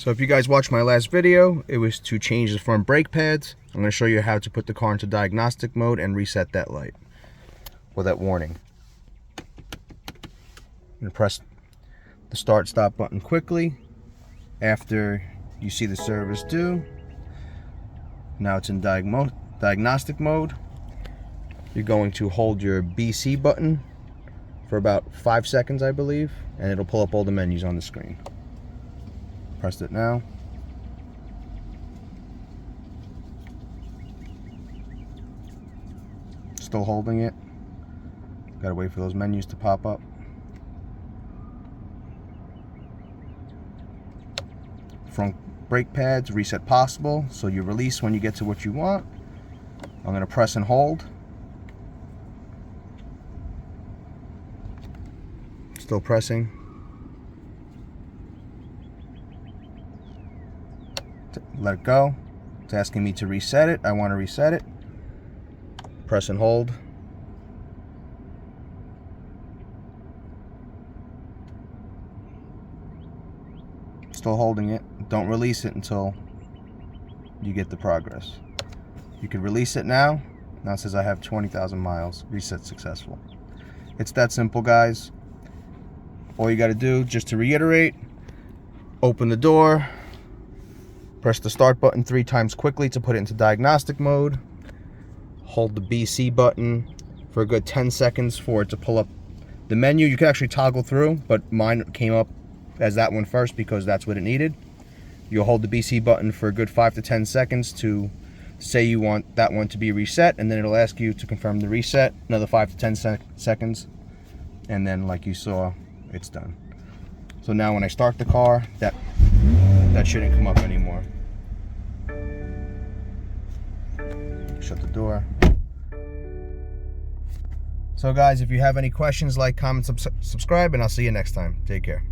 So if you guys watched my last video, it was to change the front brake pads. I'm going to show you how to put the car into diagnostic mode and reset that light, or that warning. I'm going to press the start stop button quickly after you see the service due. Now it's in diagnostic mode. You're going to hold your BC button for about 5 seconds, I believe, and it'll pull up all the menus on the screen. Pressed it now. Still holding it. Gotta wait for those menus to pop up. Front brake pads, reset possible, so you release when you get to what you want. I'm gonna press and hold. Still pressing. Let it go. It's asking me to reset it. I want to reset it. Press and hold. Still holding it. Don't release it until you get the progress. You can release it now. Now it says I have 20,000 miles. Reset successful. It's that simple, guys. All you got to do, just to reiterate, open the door. Press the start button 3 times quickly to put it into diagnostic mode. Hold the BC button for a good 10 seconds for it to pull up the menu. You can actually toggle through, but mine came up as that one first because that's what it needed. You'll hold the BC button for a good 5 to 10 seconds to say you want that one to be reset, and then it'll ask you to confirm the reset, another 5 to 10 seconds, and then like you saw, it's done. So now when I start the car, that shouldn't come up anymore. Shut the door. So guys, if you have any questions, like, comment, subscribe, and I'll see you next time. Take care.